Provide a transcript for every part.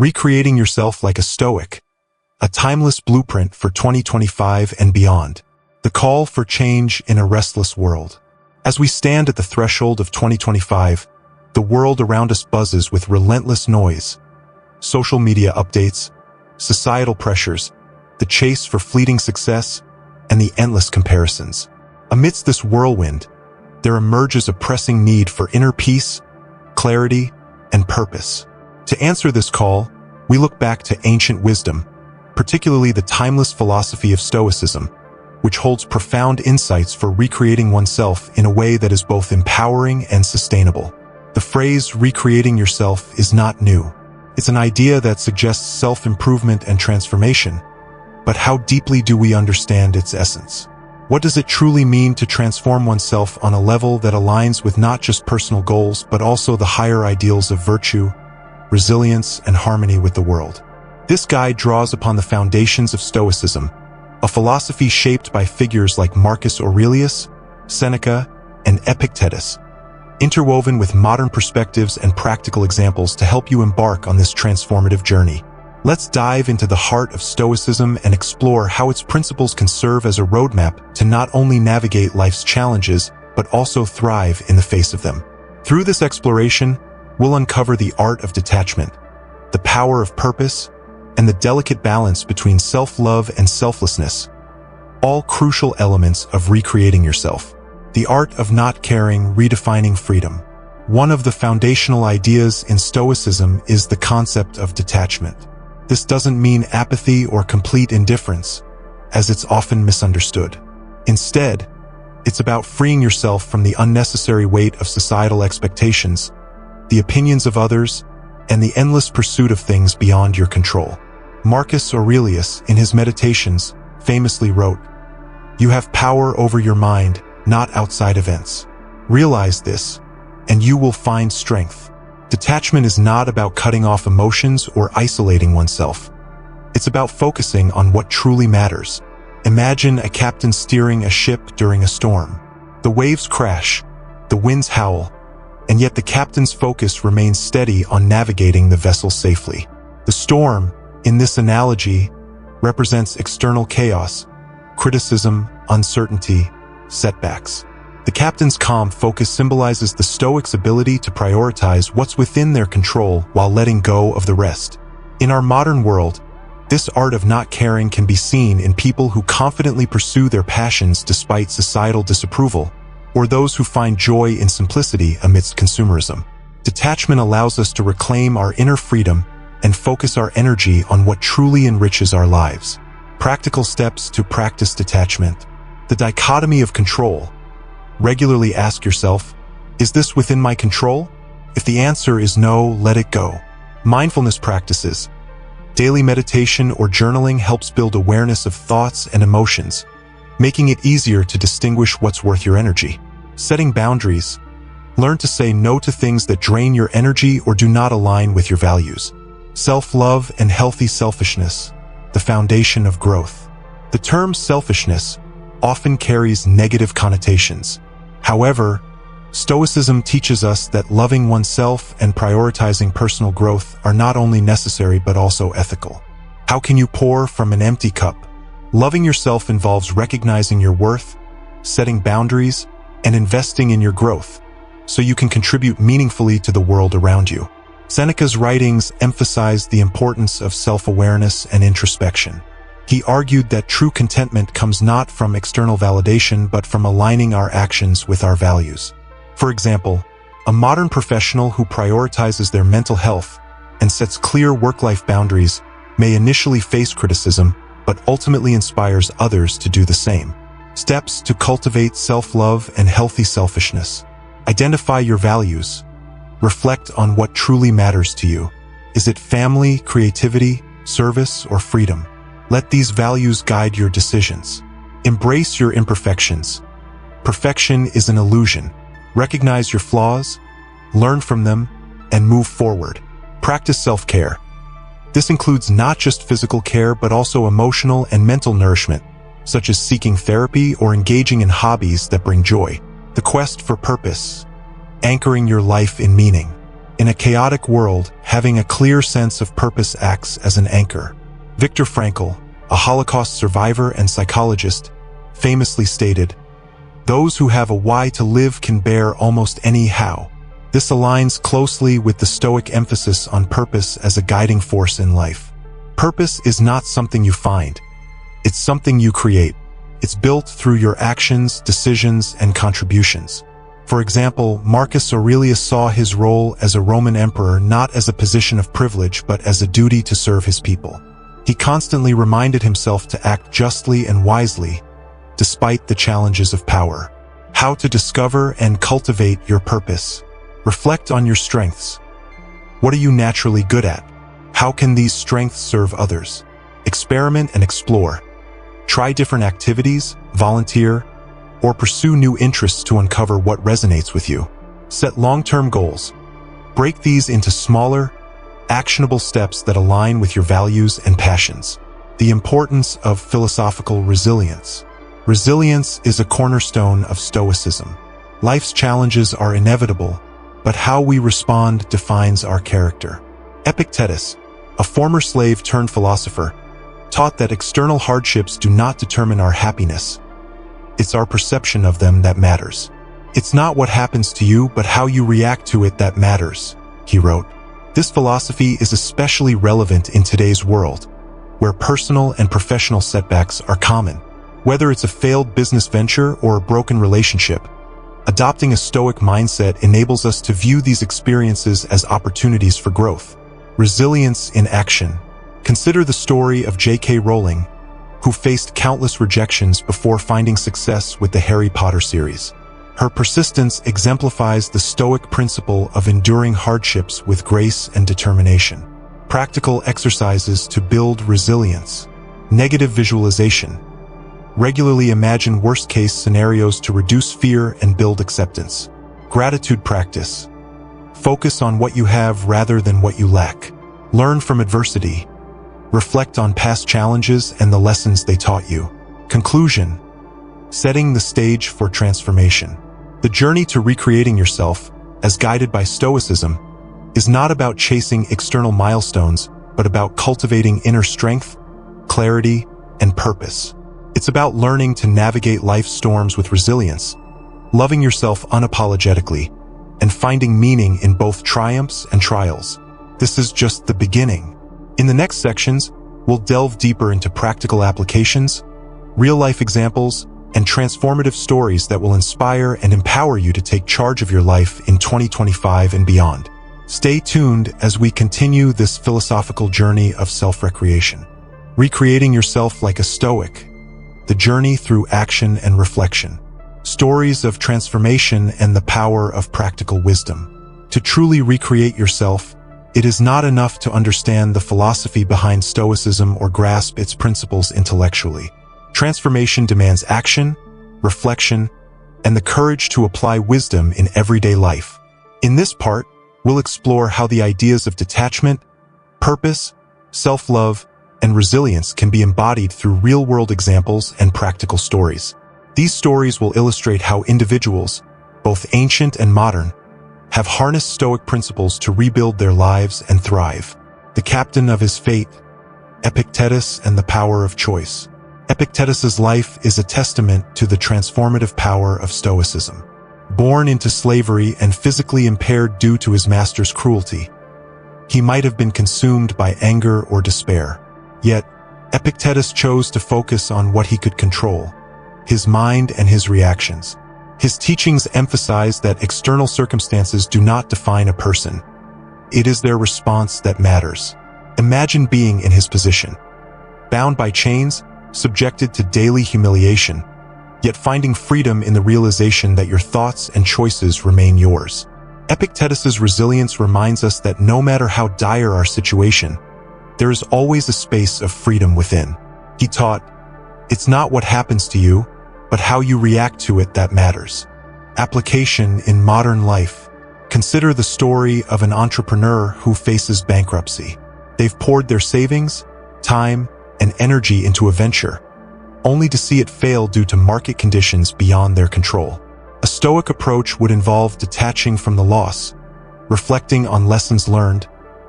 Recreating yourself like a Stoic, a timeless blueprint for 2025 and beyond. The call for change in a restless world. As we stand at the threshold of 2025, the world around us buzzes with relentless noise. Social media updates, societal pressures, the chase for fleeting success, and the endless comparisons. Amidst this whirlwind, there emerges a pressing need for inner peace, clarity, and purpose. To answer this call, we look back to ancient wisdom, particularly the timeless philosophy of Stoicism, which holds profound insights for recreating oneself in a way that is both empowering and sustainable. The phrase recreating yourself is not new. It's an idea that suggests self-improvement and transformation, but how deeply do we understand its essence? What does it truly mean to transform oneself on a level that aligns with not just personal goals, but also the higher ideals of virtue, resilience, and harmony with the world? This guide draws upon the foundations of Stoicism, a philosophy shaped by figures like Marcus Aurelius, Seneca, and Epictetus, interwoven with modern perspectives and practical examples to help you embark on this transformative journey. Let's dive into the heart of Stoicism and explore how its principles can serve as a roadmap to not only navigate life's challenges, but also thrive in the face of them. Through this exploration, we'll uncover the art of detachment, the power of purpose, and the delicate balance between self-love and selflessness, all crucial elements of recreating yourself. The art of not caring, redefining freedom. One of the foundational ideas in Stoicism is the concept of detachment. This doesn't mean apathy or complete indifference, as it's often misunderstood. Instead, it's about freeing yourself from the unnecessary weight of societal expectations, the opinions of others, and the endless pursuit of things beyond your control. Marcus Aurelius, in his Meditations, famously wrote, "You have power over your mind, not outside events. Realize this, and you will find strength." Detachment is not about cutting off emotions or isolating oneself. It's about focusing on what truly matters. Imagine a captain steering a ship during a storm. The waves crash, the winds howl, and yet the captain's focus remains steady on navigating the vessel safely. The storm, in this analogy, represents external chaos, criticism, uncertainty, setbacks. The captain's calm focus symbolizes the Stoic's ability to prioritize what's within their control while letting go of the rest. In our modern world, this art of not caring can be seen in people who confidently pursue their passions despite societal disapproval, or those who find joy in simplicity amidst consumerism. Detachment allows us to reclaim our inner freedom and focus our energy on what truly enriches our lives. Practical steps to practice detachment. The dichotomy of control. Regularly ask yourself, is this within my control? If the answer is no, let it go. Mindfulness practices. Daily meditation or journaling helps build awareness of thoughts and emotions, making it easier to distinguish what's worth your energy. Setting boundaries. Learn to say no to things that drain your energy or do not align with your values. Self-love and healthy selfishness, the foundation of growth. The term selfishness often carries negative connotations. However, Stoicism teaches us that loving oneself and prioritizing personal growth are not only necessary but also ethical. How can you pour from an empty cup? Loving yourself involves recognizing your worth, setting boundaries, and investing in your growth, so you can contribute meaningfully to the world around you. Seneca's writings emphasize the importance of self-awareness and introspection. He argued that true contentment comes not from external validation but from aligning our actions with our values. For example, a modern professional who prioritizes their mental health and sets clear work-life boundaries may initially face criticism, but ultimately inspires others to do the same. Steps to cultivate self-love and healthy selfishness. Identify your values. Reflect on what truly matters to you. Is it family, creativity, service, or freedom? Let these values guide your decisions. Embrace your imperfections. Perfection is an illusion. Recognize your flaws, learn from them, and move forward. Practice self-care. This includes not just physical care but also emotional and mental nourishment, such as seeking therapy or engaging in hobbies that bring joy. The quest for purpose. Anchoring your life in meaning. In a chaotic world, having a clear sense of purpose acts as an anchor. Viktor Frankl, a Holocaust survivor and psychologist, famously stated, "Those who have a why to live can bear almost any how." This aligns closely with the Stoic emphasis on purpose as a guiding force in life. Purpose is not something you find. It's something you create. It's built through your actions, decisions, and contributions. For example, Marcus Aurelius saw his role as a Roman emperor not as a position of privilege but as a duty to serve his people. He constantly reminded himself to act justly and wisely, despite the challenges of power. How to discover and cultivate your purpose. Reflect on your strengths. What are you naturally good at? How can these strengths serve others? Experiment and explore. Try different activities, volunteer, or pursue new interests to uncover what resonates with you. Set long-term goals. Break these into smaller, actionable steps that align with your values and passions. The importance of philosophical resilience. Resilience is a cornerstone of Stoicism. Life's challenges are inevitable, but how we respond defines our character. Epictetus, a former slave turned philosopher, taught that external hardships do not determine our happiness. It's our perception of them that matters. It's not what happens to you, but how you react to it that matters, he wrote. This philosophy is especially relevant in today's world, where personal and professional setbacks are common. Whether it's a failed business venture or a broken relationship, adopting a Stoic mindset enables us to view these experiences as opportunities for growth. Resilience in action. Consider the story of J.K. Rowling, who faced countless rejections before finding success with the Harry Potter series. Her persistence exemplifies the Stoic principle of enduring hardships with grace and determination. Practical exercises to build resilience. Negative visualization. Regularly imagine worst-case scenarios to reduce fear and build acceptance. Gratitude practice. Focus on what you have rather than what you lack. Learn from adversity. Reflect on past challenges and the lessons they taught you. Conclusion. Setting the stage for transformation. The journey to recreating yourself, as guided by Stoicism, is not about chasing external milestones, but about cultivating inner strength, clarity, and purpose. It's about learning to navigate life's storms with resilience, loving yourself unapologetically, and finding meaning in both triumphs and trials. This is just the beginning. In the next sections, we'll delve deeper into practical applications, real-life examples, and transformative stories that will inspire and empower you to take charge of your life in 2025 and beyond. Stay tuned as we continue this philosophical journey of self-recreation. Recreating yourself like a Stoic. The journey through action and reflection. Stories of transformation and the power of practical wisdom. To truly recreate yourself, it is not enough to understand the philosophy behind Stoicism or grasp its principles intellectually. Transformation demands action, reflection, and the courage to apply wisdom in everyday life. In this part, we'll explore how the ideas of detachment, purpose, self-love, and resilience can be embodied through real-world examples and practical stories. These stories will illustrate how individuals, both ancient and modern, have harnessed Stoic principles to rebuild their lives and thrive. The captain of his fate, Epictetus and the power of choice. Epictetus's life is a testament to the transformative power of Stoicism. Born into slavery and physically impaired due to his master's cruelty, he might have been consumed by anger or despair. Yet, Epictetus chose to focus on what he could control, his mind and his reactions. His teachings emphasize that external circumstances do not define a person. It is their response that matters. Imagine being in his position, bound by chains, subjected to daily humiliation, yet finding freedom in the realization that your thoughts and choices remain yours. Epictetus's resilience reminds us that no matter how dire our situation, there is always a space of freedom within. He taught, "It's not what happens to you, but how you react to it that matters." Application in modern life. Consider the story of an entrepreneur who faces bankruptcy. They've poured their savings, time, and energy into a venture, only to see it fail due to market conditions beyond their control. A Stoic approach would involve detaching from the loss, reflecting on lessons learned,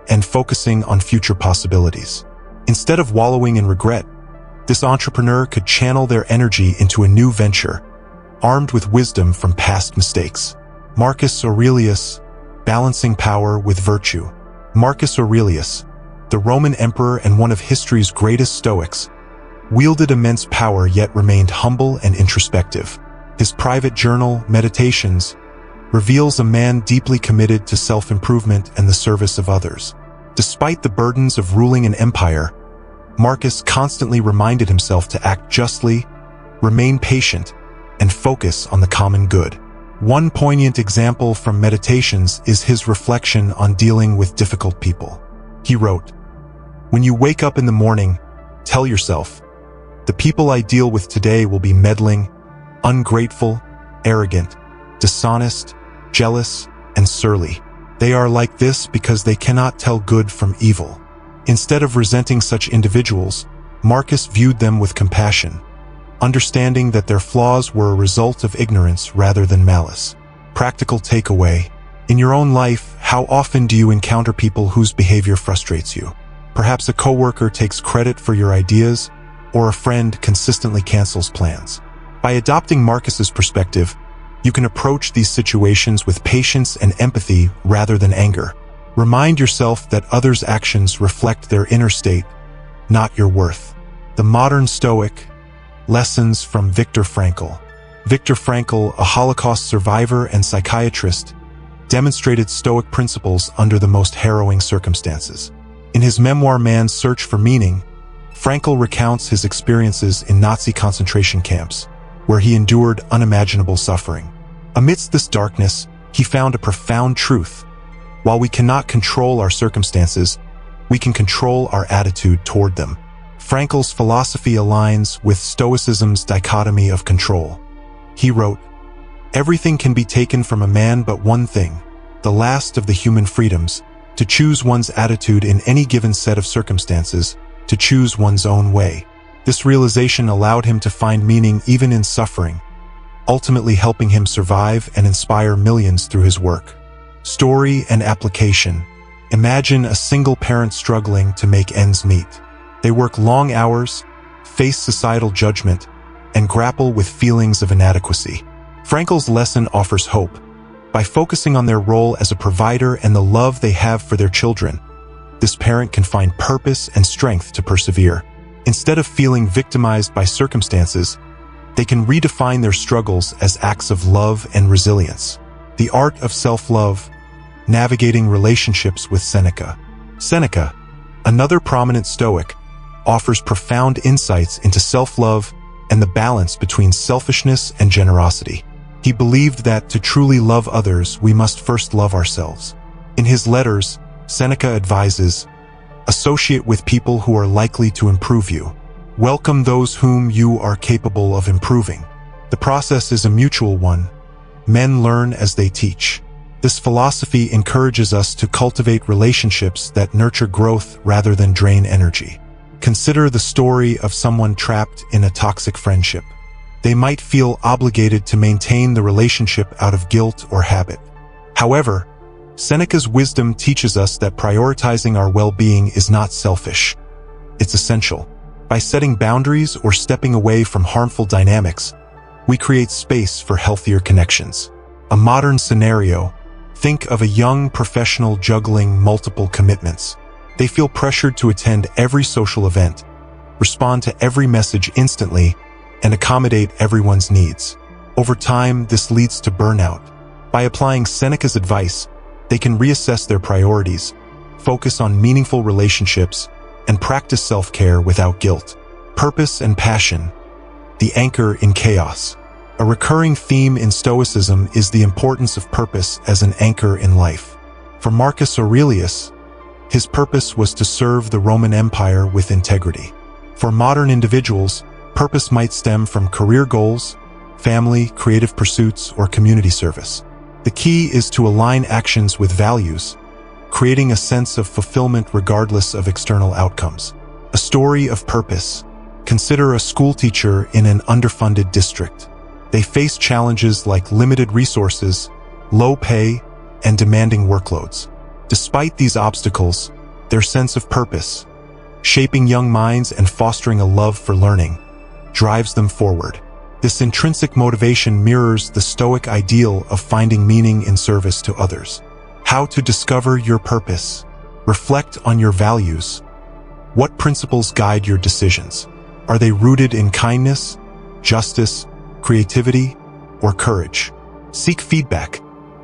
and focusing on future possibilities. Instead of wallowing in regret, this entrepreneur could channel their energy into a new venture, armed with wisdom from past mistakes. Marcus Aurelius, balancing power with virtue. Marcus Aurelius, the Roman emperor and one of history's greatest Stoics, wielded immense power yet remained humble and introspective. His private journal, Meditations, reveals a man deeply committed to self-improvement and the service of others. Despite the burdens of ruling an empire, Marcus constantly reminded himself to act justly, remain patient, and focus on the common good. One poignant example from Meditations is his reflection on dealing with difficult people. He wrote, "When you wake up in the morning, tell yourself, the people I deal with today will be meddling, ungrateful, arrogant, dishonest, jealous, and surly. They are like this because they cannot tell good from evil." Instead of resenting such individuals, Marcus viewed them with compassion, understanding that their flaws were a result of ignorance rather than malice. Practical takeaway: in your own life, how often do you encounter people whose behavior frustrates you? Perhaps a coworker takes credit for your ideas, or a friend consistently cancels plans. By adopting Marcus's perspective, you can approach these situations with patience and empathy rather than anger. Remind yourself that others' actions reflect their inner state, not your worth. The Modern Stoic. Lessons from Viktor Frankl. Viktor Frankl, a Holocaust survivor and psychiatrist, demonstrated Stoic principles under the most harrowing circumstances. In his memoir Man's Search for Meaning, Frankl recounts his experiences in Nazi concentration camps, where he endured unimaginable suffering. Amidst this darkness, he found a profound truth. While we cannot control our circumstances, we can control our attitude toward them. Frankl's philosophy aligns with Stoicism's dichotomy of control. He wrote, "Everything can be taken from a man but one thing, the last of the human freedoms, to choose one's attitude in any given set of circumstances, to choose one's own way." This realization allowed him to find meaning even in suffering, ultimately helping him survive and inspire millions through his work. Story and application. Imagine a single parent struggling to make ends meet. They work long hours, face societal judgment, and grapple with feelings of inadequacy. Frankl's lesson offers hope. By focusing on their role as a provider and the love they have for their children, this parent can find purpose and strength to persevere. Instead of feeling victimized by circumstances, they can redefine their struggles as acts of love and resilience. The art of self-love. Navigating relationships with Seneca. Seneca, another prominent Stoic, offers profound insights into self-love and the balance between selfishness and generosity. He believed that to truly love others, we must first love ourselves. In his letters, Seneca advises, "Associate with people who are likely to improve you. Welcome those whom you are capable of improving." The process is a mutual one. Men learn as they teach. This philosophy encourages us to cultivate relationships that nurture growth rather than drain energy. Consider the story of someone trapped in a toxic friendship. They might feel obligated to maintain the relationship out of guilt or habit. However, Seneca's wisdom teaches us that prioritizing our well-being is not selfish. It's essential. By setting boundaries or stepping away from harmful dynamics, we create space for healthier connections. A modern scenario. Think of a young professional juggling multiple commitments. They feel pressured to attend every social event, respond to every message instantly, and accommodate everyone's needs. Over time, this leads to burnout. By applying Seneca's advice, they can reassess their priorities, focus on meaningful relationships, and practice self-care without guilt. Purpose and passion. The anchor in chaos. A recurring theme in Stoicism is the importance of purpose as an anchor in life. For Marcus Aurelius, his purpose was to serve the Roman Empire with integrity. For modern individuals, purpose might stem from career goals, family, creative pursuits, or community service. The key is to align actions with values, creating a sense of fulfillment regardless of external outcomes. A story of purpose. Consider a schoolteacher in an underfunded district. They face challenges like limited resources, low pay, and demanding workloads. Despite these obstacles, their sense of purpose, shaping young minds and fostering a love for learning, drives them forward. This intrinsic motivation mirrors the Stoic ideal of finding meaning in service to others. How to discover your purpose. Reflect on your values. What principles guide your decisions? Are they rooted in kindness, justice, creativity, or courage? Seek feedback.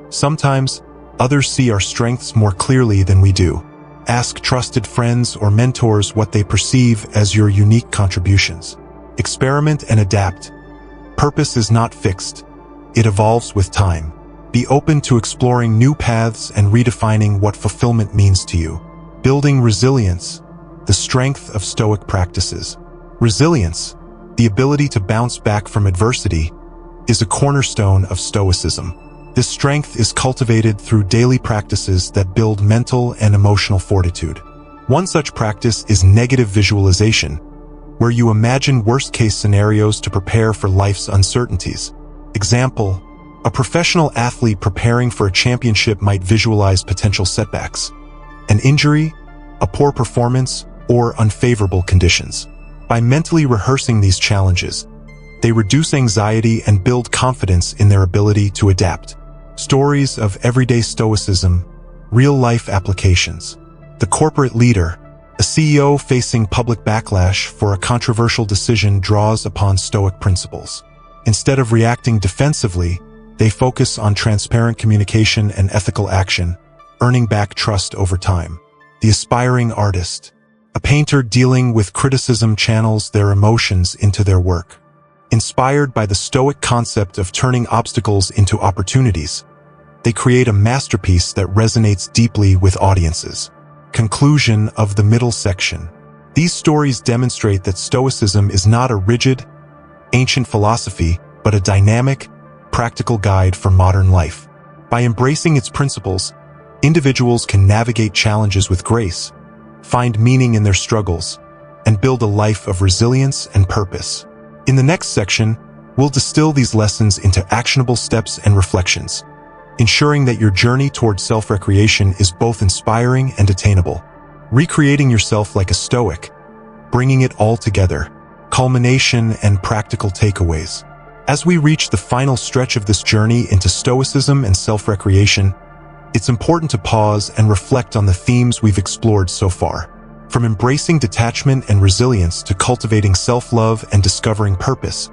Sometimes, others see our strengths more clearly than we do. Ask trusted friends or mentors what they perceive as your unique contributions. Experiment and adapt. Purpose is not fixed. It evolves with time. Be open to exploring new paths and redefining what fulfillment means to you. Building resilience, the strength of Stoic practices. Resilience, the ability to bounce back from adversity, is a cornerstone of Stoicism. This strength is cultivated through daily practices that build mental and emotional fortitude. One such practice is negative visualization, where you imagine worst-case scenarios to prepare for life's uncertainties. Example, a professional athlete preparing for a championship might visualize potential setbacks, an injury, a poor performance, or unfavorable conditions. By mentally rehearsing these challenges, they reduce anxiety and build confidence in their ability to adapt. Stories of everyday Stoicism, real-life applications. The corporate leader, a CEO facing public backlash for a controversial decision, draws upon Stoic principles. Instead of reacting defensively, they focus on transparent communication and ethical action, earning back trust over time. The aspiring artist, a painter dealing with criticism, channels their emotions into their work. Inspired by the Stoic concept of turning obstacles into opportunities, they create a masterpiece that resonates deeply with audiences. Conclusion of the middle section. These stories demonstrate that Stoicism is not a rigid, ancient philosophy, but a dynamic, practical guide for modern life. By embracing its principles, individuals can navigate challenges with grace, find meaning in their struggles, and build a life of resilience and purpose. In the next section, we'll distill these lessons into actionable steps and reflections, ensuring that your journey toward self-recreation is both inspiring and attainable. Recreating yourself like a Stoic, bringing it all together, culmination and practical takeaways. As we reach the final stretch of this journey into Stoicism and self-recreation, it's important to pause and reflect on the themes we've explored so far. From embracing detachment and resilience to cultivating self-love and discovering purpose,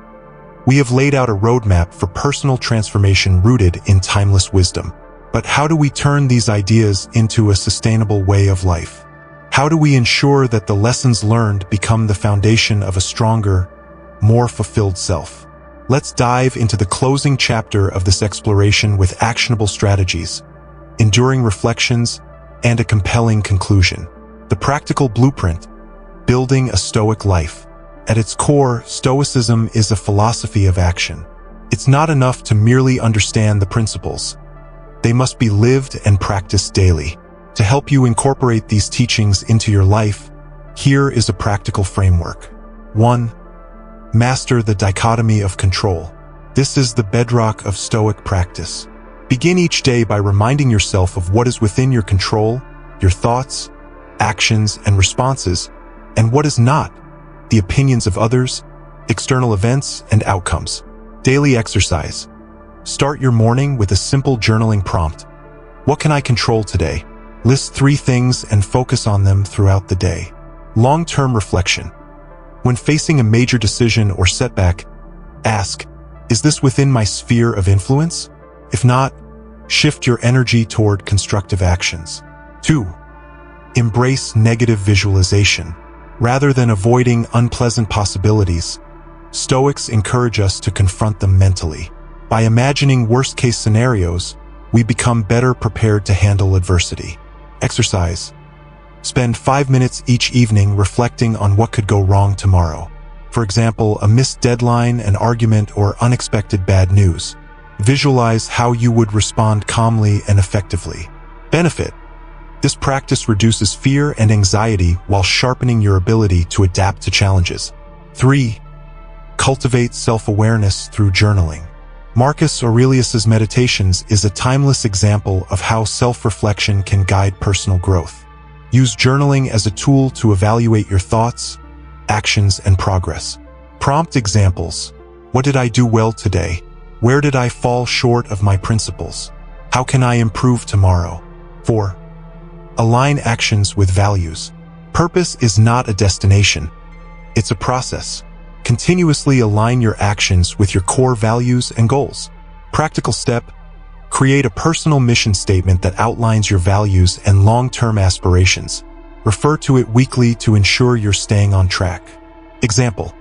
we have laid out a roadmap for personal transformation rooted in timeless wisdom. But how do we turn these ideas into a sustainable way of life? How do we ensure that the lessons learned become the foundation of a stronger, more fulfilled self? Let's dive into the closing chapter of this exploration with actionable strategies, enduring reflections, and a compelling conclusion. The practical blueprint, building a Stoic life. At its core, Stoicism is a philosophy of action. It's not enough to merely understand the principles. They must be lived and practiced daily. To help you incorporate these teachings into your life, here is a practical framework. 1. Master the dichotomy of control. This is the bedrock of Stoic practice. Begin each day by reminding yourself of what is within your control, your thoughts, actions, and responses, and what is not, the opinions of others, external events, and outcomes. Daily exercise. Start your morning with a simple journaling prompt. What can I control today? List 3 things and focus on them throughout the day. Long-term reflection. When facing a major decision or setback, ask, is this within my sphere of influence? If not, shift your energy toward constructive actions. 2. Embrace negative visualization. Rather than avoiding unpleasant possibilities, Stoics encourage us to confront them mentally. By imagining worst-case scenarios, we become better prepared to handle adversity. Exercise. Spend 5 minutes each evening reflecting on what could go wrong tomorrow. For example, a missed deadline, an argument, or unexpected bad news. Visualize how you would respond calmly and effectively. Benefit. This practice reduces fear and anxiety while sharpening your ability to adapt to challenges. 3. Cultivate self-awareness through journaling. Marcus Aurelius's Meditations is a timeless example of how self-reflection can guide personal growth. Use journaling as a tool to evaluate your thoughts, actions, and progress. Prompt examples. What did I do well today? Where did I fall short of my principles? How can I improve tomorrow? 4. Align actions with values. Purpose is not a destination. It's a process. Continuously align your actions with your core values and goals. Practical step. Create a personal mission statement that outlines your values and long-term aspirations. Refer to it weekly to ensure you're staying on track. Example.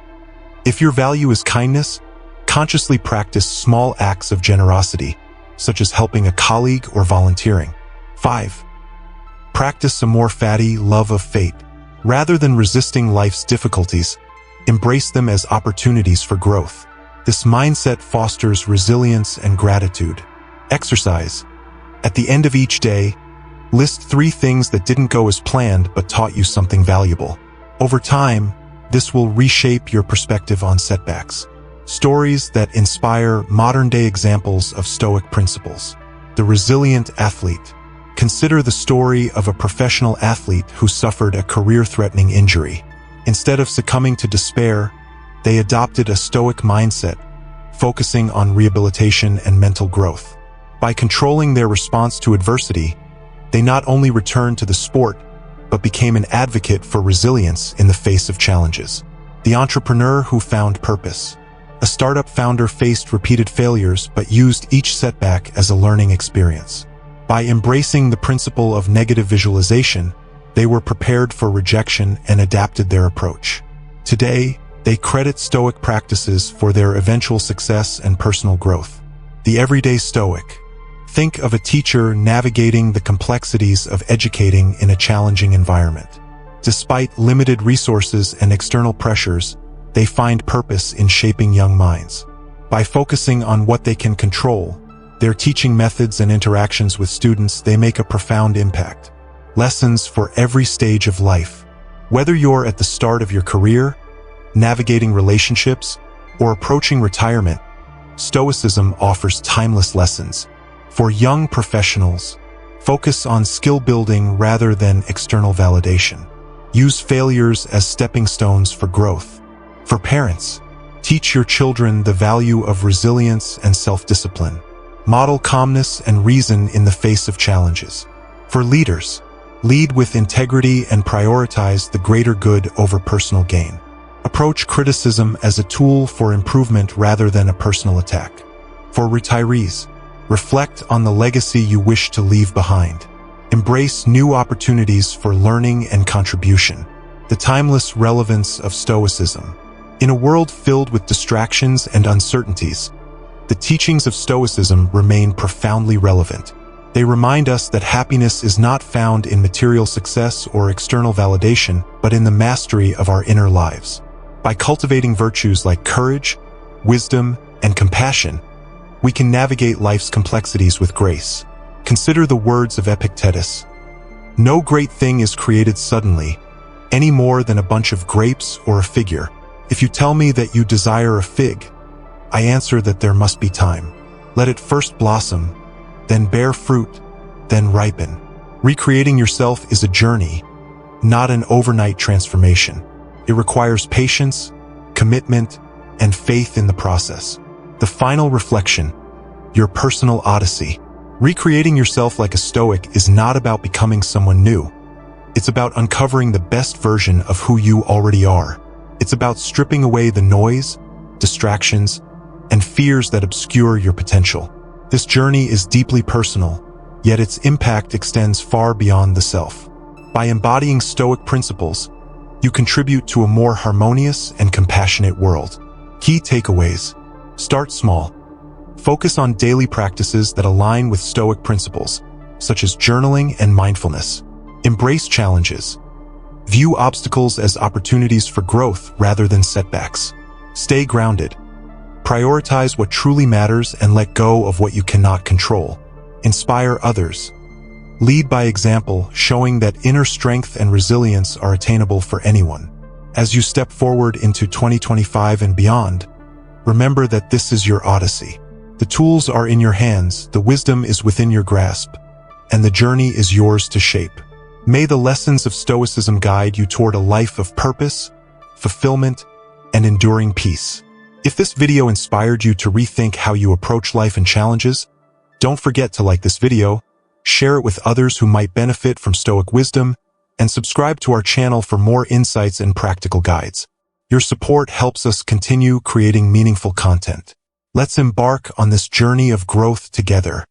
If your value is kindness, consciously practice small acts of generosity, such as helping a colleague or volunteering. 5. Practice a more fatty love of fate. Rather than resisting life's difficulties, embrace them as opportunities for growth. This mindset fosters resilience and gratitude. Exercise. At the end of each day, list 3 things that didn't go as planned but taught you something valuable. Over time, this will reshape your perspective on setbacks. Stories that inspire modern-day examples of Stoic principles. The resilient athlete. Consider the story of a professional athlete who suffered a career-threatening injury. Instead of succumbing to despair, they adopted a Stoic mindset, focusing on rehabilitation and mental growth. By controlling their response to adversity, they not only returned to the sport, but became an advocate for resilience in the face of challenges. The entrepreneur who found purpose. A startup founder faced repeated failures but used each setback as a learning experience. By embracing the principle of negative visualization, they were prepared for rejection and adapted their approach. Today, they credit Stoic practices for their eventual success and personal growth. The everyday Stoic. Think of a teacher navigating the complexities of educating in a challenging environment. Despite limited resources and external pressures, they find purpose in shaping young minds. By focusing on what they can control, their teaching methods and interactions with students, they make a profound impact. Lessons for every stage of life. Whether you're at the start of your career, navigating relationships, or approaching retirement, Stoicism offers timeless lessons. For young professionals, focus on skill building rather than external validation. Use failures as stepping stones for growth. For parents, teach your children the value of resilience and self-discipline. Model calmness and reason in the face of challenges. For leaders, lead with integrity and prioritize the greater good over personal gain. Approach criticism as a tool for improvement rather than a personal attack. For retirees, reflect on the legacy you wish to leave behind. Embrace new opportunities for learning and contribution. The timeless relevance of Stoicism. In a world filled with distractions and uncertainties, the teachings of Stoicism remain profoundly relevant. They remind us that happiness is not found in material success or external validation, but in the mastery of our inner lives. By cultivating virtues like courage, wisdom, and compassion, we can navigate life's complexities with grace. Consider the words of Epictetus. No great thing is created suddenly, any more than a bunch of grapes or a figure. If you tell me that you desire a fig, I answer that there must be time. Let it first blossom, then bear fruit, then ripen. Recreating yourself is a journey, not an overnight transformation. It requires patience, commitment, and faith in the process. The final reflection, your personal odyssey. Recreating yourself like a Stoic is not about becoming someone new. It's about uncovering the best version of who you already are. It's about stripping away the noise, distractions, and fears that obscure your potential. This journey is deeply personal, yet its impact extends far beyond the self. By embodying Stoic principles, you contribute to a more harmonious and compassionate world. Key takeaways. Start small. Focus on daily practices that align with Stoic principles, such as journaling and mindfulness. Embrace challenges. View obstacles as opportunities for growth rather than setbacks. Stay grounded. Prioritize what truly matters and let go of what you cannot control. Inspire others. Lead by example, showing that inner strength and resilience are attainable for anyone. As you step forward into 2025 and beyond, remember that this is your odyssey. The tools are in your hands, the wisdom is within your grasp, and the journey is yours to shape. May the lessons of Stoicism guide you toward a life of purpose, fulfillment, and enduring peace. If this video inspired you to rethink how you approach life and challenges, don't forget to like this video, share it with others who might benefit from Stoic wisdom, and subscribe to our channel for more insights and practical guides. Your support helps us continue creating meaningful content. Let's embark on this journey of growth together.